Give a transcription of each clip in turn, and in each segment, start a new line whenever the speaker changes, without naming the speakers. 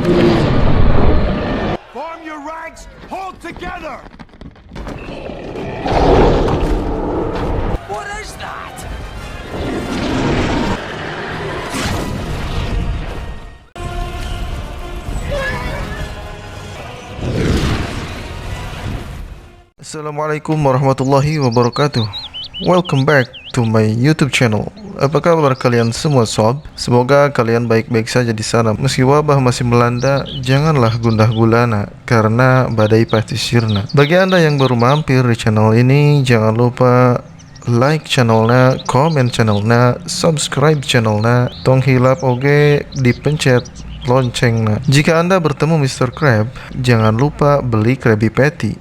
Form your ranks, hold together! What is that?
Assalamualaikum warahmatullahi wabarakatuh. Welcome back to my YouTube channel. Apa kabar kalian semua sob? Semoga kalian baik-baik saja di sana. Meski wabah masih melanda, janganlah gundah gulana karena badai pasti sirna. Bagi Anda yang baru mampir di channel ini, jangan lupa like channelnya, comment channelnya, subscribe channelnya, tong hilap oge dipencet loncengnya. Jika Anda bertemu Mr. Crab, jangan lupa beli Krabby Patty.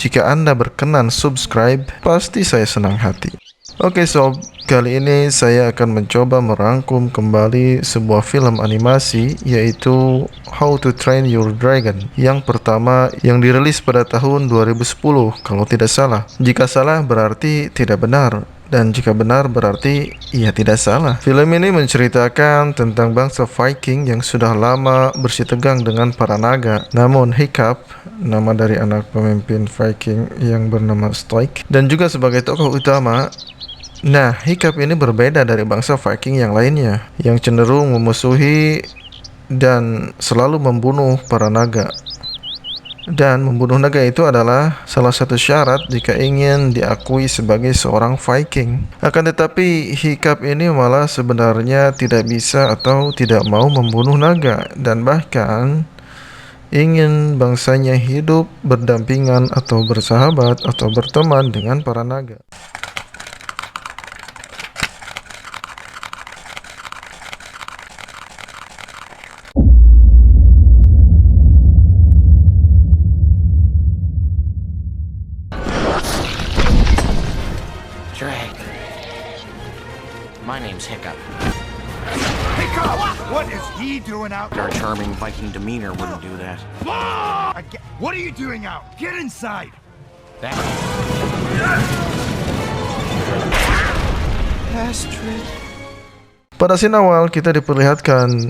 Jika Anda berkenan subscribe, pasti saya senang hati. Oke sob, kali ini saya akan mencoba merangkum kembali sebuah film animasi, yaitu How to Train Your Dragon. Yang pertama yang dirilis pada tahun 2010 kalau tidak salah. Jika salah berarti tidak benar, dan jika benar berarti ia tidak salah. Film ini menceritakan tentang bangsa Viking yang sudah lama bersitegang dengan para naga. Namun Hiccup, nama dari anak pemimpin Viking yang bernama Stoik, dan juga sebagai tokoh utama. Nah, Hiccup ini berbeda dari bangsa Viking yang lainnya, yang cenderung memusuhi dan selalu membunuh para naga. Dan membunuh naga itu adalah salah satu syarat jika ingin diakui sebagai seorang Viking. Akan tetapi Hiccup ini malah sebenarnya tidak bisa atau tidak mau membunuh naga, dan bahkan ingin bangsanya hidup berdampingan atau bersahabat atau berteman dengan para naga.
Drag. My name's Hiccup.
Hiccup! What is he doing out
Our
there?
charming Viking demeanor wouldn't do that.
What are you doing out? Get inside!
That
Pada scene awal kita diperlihatkan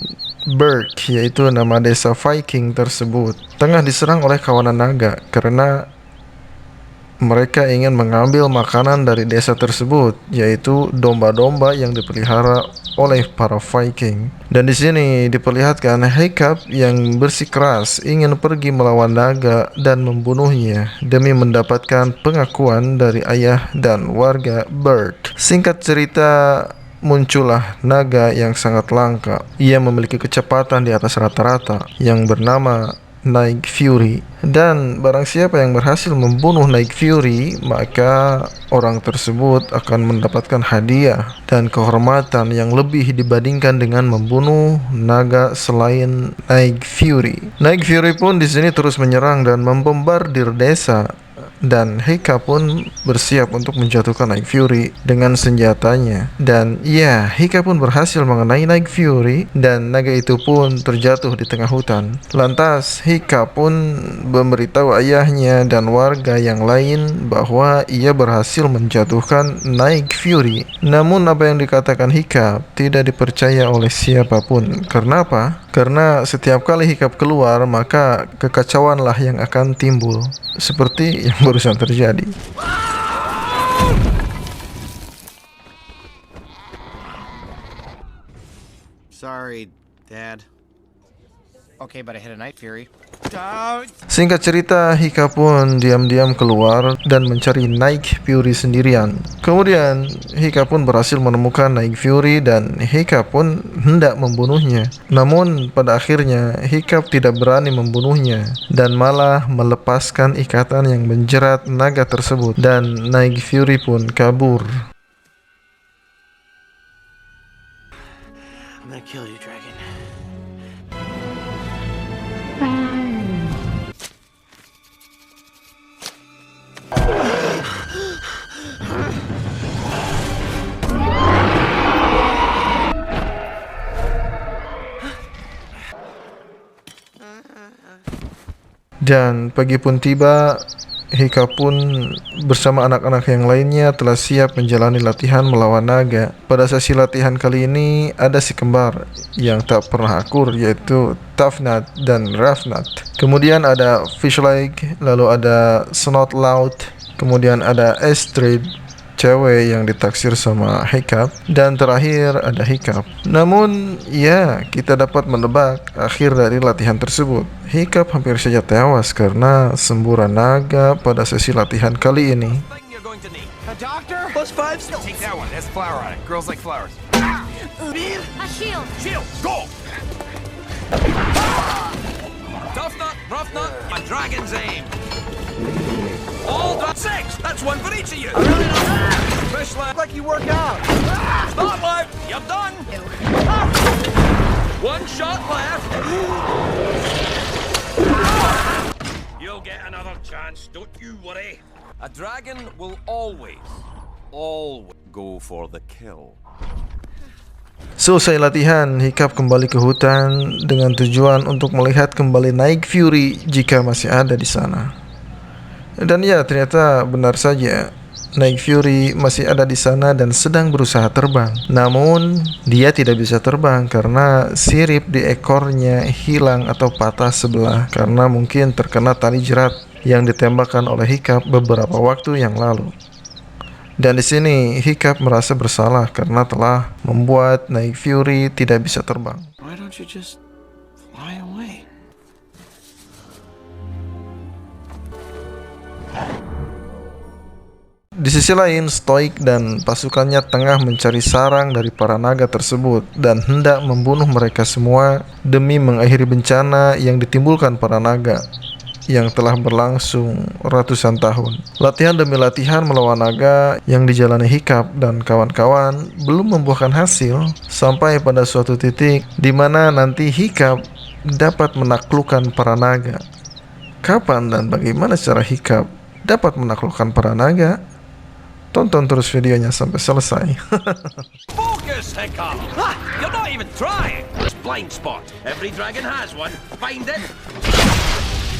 Berg, yaitu nama desa Viking tersebut, tengah diserang oleh kawanan naga karena mereka ingin mengambil makanan dari desa tersebut, yaitu domba-domba yang dipelihara oleh para Viking. Dan di sini diperlihatkan Hiccup yang bersikeras ingin pergi melawan naga dan membunuhnya demi mendapatkan pengakuan dari ayah dan warga Berg. Singkat cerita, muncullah naga yang sangat langka. Ia memiliki kecepatan di atas rata-rata yang bernama Night Fury, dan barang siapa yang berhasil membunuh Night Fury, maka orang tersebut akan mendapatkan hadiah dan kehormatan yang lebih dibandingkan dengan membunuh naga selain Night Fury. Night Fury pun di sini terus menyerang dan membombardir desa, dan Hiccup pun bersiap untuk menjatuhkan Night Fury dengan senjatanya. Dan ya, Hiccup pun berhasil mengenai Night Fury, dan naga itu pun terjatuh di tengah hutan. Lantas Hiccup pun memberitahu ayahnya dan warga yang lain bahwa ia berhasil menjatuhkan Night Fury. Namun apa yang dikatakan Hiccup tidak dipercaya oleh siapapun. Karena apa? Karena setiap kali Hiccup keluar, maka kekacauanlah yang akan timbul, seperti yang barusan terjadi.
Sorry, Dad. Okay, but I hit a Night Fury.
Singkat cerita, Hiccup pun diam-diam keluar dan mencari Night Fury sendirian. Kemudian Hiccup pun berhasil menemukan Night Fury dan Hiccup pun hendak membunuhnya. Namun pada akhirnya Hiccup tidak berani membunuhnya dan malah melepaskan ikatan yang menjerat naga tersebut, dan Night Fury pun kabur.
I'm gonna kill you, dragon.
Dan pagi pun tiba, Hika pun bersama anak-anak yang lainnya telah siap menjalani latihan melawan naga. Pada sesi latihan kali ini ada si kembar yang tak pernah akur, yaitu Toughnut dan Roughnut. Kemudian ada Fishleg, lalu ada Snotlout, kemudian ada Astrid, cewek yang ditaksir sama Hiccup, dan terakhir ada Hiccup. Namun ya, kita dapat menebak akhir dari latihan tersebut. Hiccup hampir saja tewas karena semburan naga pada sesi latihan kali ini.
Thing you're going to need. A doctor?
+5 skills.
Take that one. That's flour on it. Girls like flowers.
A shield.
Shield, go! Tough nut, rough nut, a dragon's aim. All done. 6. That's one for each of you. Fish left.
Like you work out.
Spotlight. You're done. One shot left. You'll get another chance. Don't you worry. A dragon will always go for the kill.
Selesai latihan, Hiccup kembali ke hutan dengan tujuan untuk melihat kembali Night Fury jika masih ada di sana. Dan ya, ternyata benar saja, Night Fury masih ada di sana dan sedang berusaha terbang. Namun, dia tidak bisa terbang karena sirip di ekornya hilang atau patah sebelah karena mungkin terkena tali jerat yang ditembakkan oleh Hiccup beberapa waktu yang lalu. Dan di sini Hiccup merasa bersalah karena telah membuat Night Fury tidak bisa terbang.
Why don't you just fly away?
Di sisi lain, Stoic dan pasukannya tengah mencari sarang dari para naga tersebut dan hendak membunuh mereka semua demi mengakhiri bencana yang ditimbulkan para naga yang telah berlangsung ratusan tahun. Latihan demi latihan melawan naga yang dijalani Hiccup dan kawan-kawan belum membuahkan hasil sampai pada suatu titik di mana nanti Hiccup dapat menaklukkan para naga. Kapan dan bagaimana cara Hiccup dapat menaklukkan para naga? Tonton terus videonya sampai selesai.
Focus, Hiccup! Ha! You're not even trying! It's blind spot. Every dragon has one. Find it.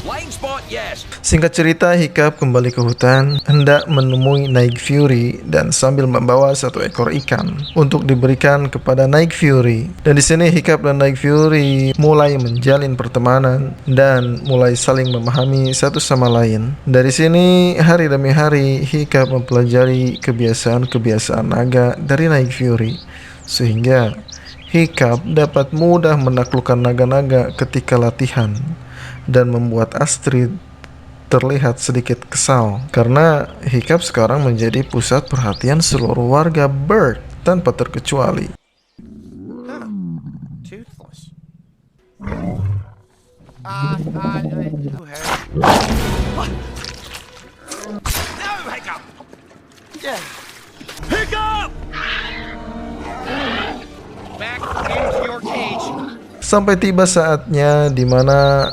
Blind spot, yes.
Singkat cerita, Hiccup kembali ke hutan, hendak menemui Night Fury dan sambil membawa satu ekor ikan untuk diberikan kepada Night Fury. Dan di sini Hiccup dan Night Fury mulai menjalin pertemanan dan mulai saling memahami satu sama lain. Dari sini, hari demi hari, Hiccup mempelajari kebiasaan-kebiasaan naga dari Night Fury, sehingga Hiccup dapat mudah menaklukkan naga-naga ketika latihan dan membuat Astrid terlihat sedikit kesal karena Hiccup sekarang menjadi pusat perhatian seluruh warga Berg tanpa terkecuali.
Toothless.
Now, Hiccup!
Yeah.
Hiccup!
Back into your cage.
Sampai tiba saatnya di mana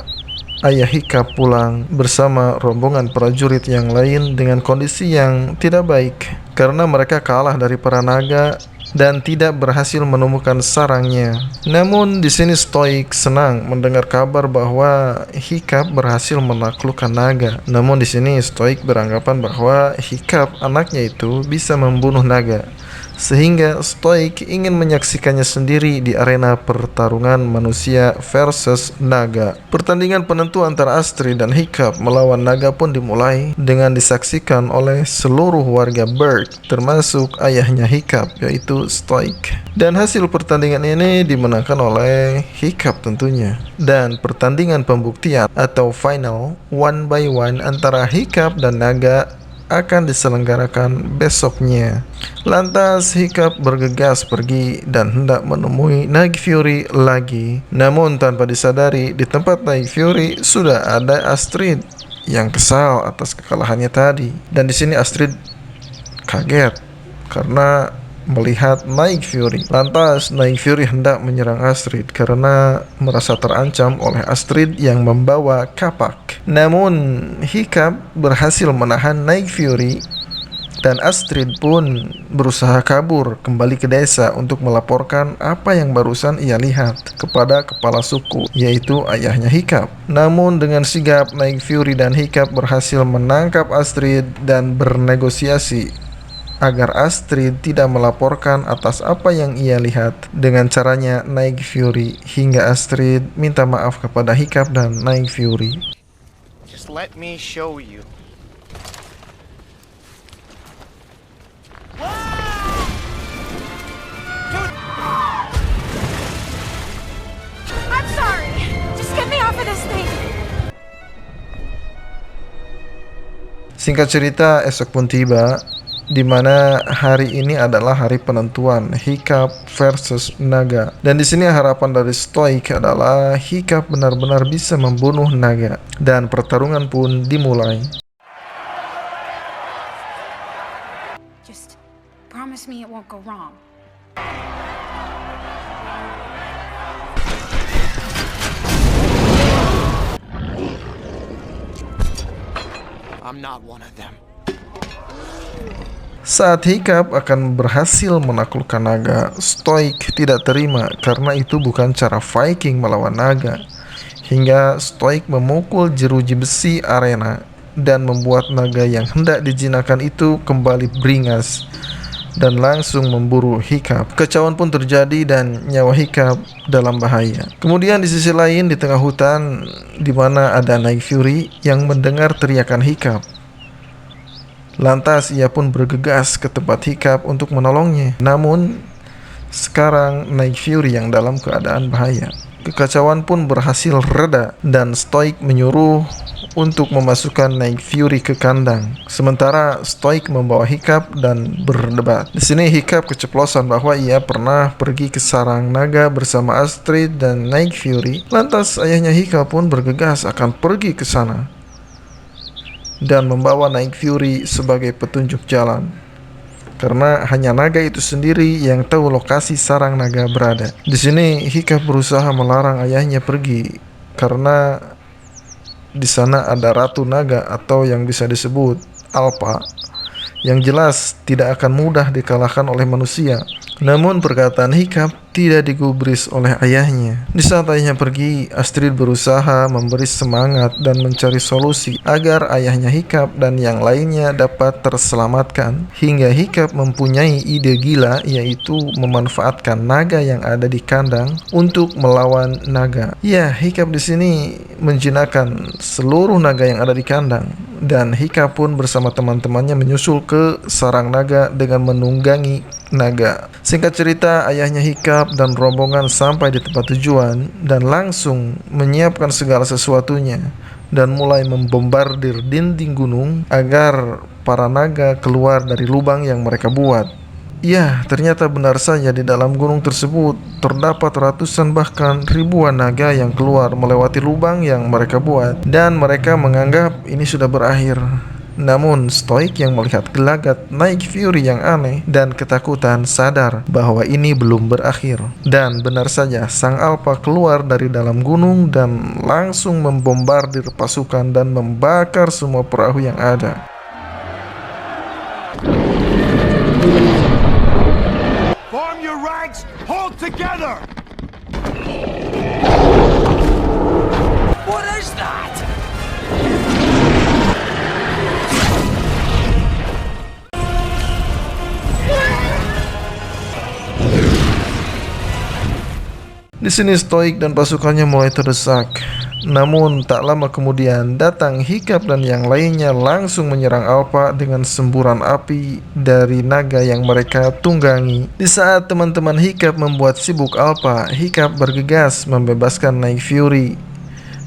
ayah Hiccup pulang bersama rombongan prajurit yang lain dengan kondisi yang tidak baik karena mereka kalah dari para naga dan tidak berhasil menemukan sarangnya. Namun di sini Stoic senang mendengar kabar bahwa Hiccup berhasil menaklukkan naga. Namun di sini Stoic beranggapan bahwa Hiccup anaknya itu bisa membunuh naga, sehingga Stoic ingin menyaksikannya sendiri di arena pertarungan manusia versus naga. Pertandingan penentu antara Astrid dan Hiccup melawan naga pun dimulai dengan disaksikan oleh seluruh warga Berg, termasuk ayahnya Hiccup, yaitu Stoic. Dan hasil pertandingan ini dimenangkan oleh Hiccup tentunya. Dan pertandingan pembuktian atau final 1 by 1 antara Hiccup dan naga akan diselenggarakan besoknya. Lantas Hiccup bergegas pergi dan hendak menemui Night Fury lagi. Namun tanpa disadari, di tempat Night Fury sudah ada Astrid yang kesal atas kekalahannya tadi. Dan di sini Astrid kaget karena melihat Night Fury. Lantas Night Fury hendak menyerang Astrid karena merasa terancam oleh Astrid yang membawa kapak. Namun Hiccup berhasil menahan Night Fury Dan Astrid pun berusaha kabur kembali ke desa untuk melaporkan apa yang barusan ia lihat kepada kepala suku, yaitu ayahnya Hiccup. Namun dengan sigap, Night Fury dan Hiccup berhasil menangkap Astrid dan bernegosiasi agar Astrid tidak melaporkan atas apa yang ia lihat. Dengan caranya Night Fury, hingga Astrid minta maaf kepada Hiccup dan Night Fury.
Just let me show you.
I'm sorry. Just get me off of this thing.
Singkat cerita, esok pun tiba, di mana hari ini adalah hari penentuan Hiccup versus Naga. Dan di sini harapan dari Stoic adalah Hiccup benar-benar bisa membunuh Naga. Dan pertarungan pun dimulai.
Just promise me it won't go wrong.
I'm not one of them.
Saat Hiccup akan berhasil menaklukkan naga, Stoic tidak terima karena itu bukan cara Viking melawan naga. Hingga Stoic memukul jeruji besi arena dan membuat naga yang hendak dijinakan itu kembali beringas dan langsung memburu Hiccup. Kekacauan pun terjadi dan nyawa Hiccup dalam bahaya. Kemudian di sisi lain, di tengah hutan di mana ada Night Fury yang mendengar teriakan Hiccup. Lantas ia pun bergegas ke tempat Hiccup untuk menolongnya. Namun sekarang Night Fury yang dalam keadaan bahaya. Kekacauan pun berhasil reda dan Stoic menyuruh untuk memasukkan Night Fury ke kandang. Sementara Stoic membawa Hiccup dan berdebat. Di sini Hiccup keceplosan bahwa ia pernah pergi ke sarang naga bersama Astrid dan Night Fury. Lantas ayahnya Hiccup pun bergegas akan pergi ke sana dan membawa Night Fury sebagai petunjuk jalan. Karena hanya naga itu sendiri yang tahu lokasi sarang naga berada. Di sini Hiccup berusaha melarang ayahnya pergi karena di sana ada ratu naga atau yang bisa disebut Alpha, yang jelas tidak akan mudah dikalahkan oleh manusia. Namun perkataan Hiccup tidak digubris oleh ayahnya. Di saat ayahnya pergi, Astrid berusaha memberi semangat dan mencari solusi agar ayahnya Hiccup dan yang lainnya dapat terselamatkan. Hingga Hiccup mempunyai ide gila, yaitu memanfaatkan naga yang ada di kandang untuk melawan naga. Ya, Hiccup di sini menjinakkan seluruh naga yang ada di kandang. Dan Hiccup pun bersama teman-temannya menyusul ke sarang naga dengan menunggangi naga. Singkat cerita, ayahnya Hiccup dan rombongan sampai di tempat tujuan dan langsung menyiapkan segala sesuatunya dan mulai membombardir dinding gunung agar para naga keluar dari lubang yang mereka buat. Ya, ternyata benar saja di dalam gunung tersebut terdapat ratusan bahkan ribuan naga yang keluar melewati lubang yang mereka buat, dan mereka menganggap ini sudah berakhir. Namun Stoic yang melihat gelagat Night Fury yang aneh dan ketakutan sadar bahwa ini belum berakhir. Dan benar saja, sang Alpha keluar dari dalam gunung dan langsung membombardir pasukan dan membakar semua perahu yang ada.
Form your ranks, hold together!
What is that?
Di sini Stoic dan pasukannya mulai terdesak. Namun tak lama kemudian datang Hiccup dan yang lainnya langsung menyerang Alpha dengan semburan api dari naga yang mereka tunggangi. Di saat teman-teman Hiccup membuat sibuk Alpha, Hiccup bergegas membebaskan Night Fury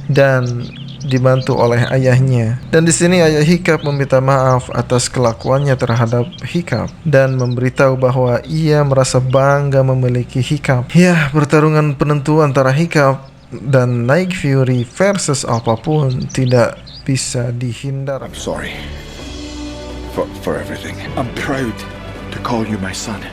dan dibantu oleh ayahnya. Dan di sini ayah Hiccup meminta maaf atas kelakuannya terhadap Hiccup dan memberitahu bahwa ia merasa bangga memiliki Hiccup. Ya, pertarungan penentu antara Hiccup dan Night Fury versus apapun tidak bisa dihindar.
I'm sorry for everything. I'm proud to call you my son.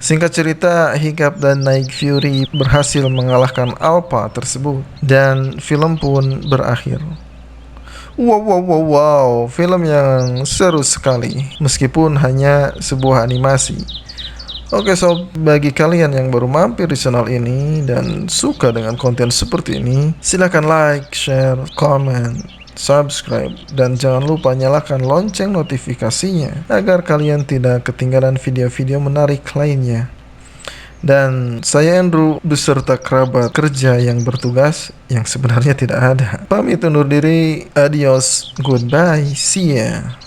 Singkat cerita, Hiccup dan Nick Fury berhasil mengalahkan Alpha tersebut dan film pun berakhir. Wow, film yang seru sekali meskipun hanya sebuah animasi. Oke sob, bagi kalian yang baru mampir di channel ini dan suka dengan konten seperti ini, silahkan like, share, comment, subscribe, dan jangan lupa nyalakan lonceng notifikasinya agar kalian tidak ketinggalan video-video menarik lainnya. Dan saya Andrew beserta kerabat kerja yang bertugas yang sebenarnya tidak ada. Pamit undur diri, adios, goodbye, see ya.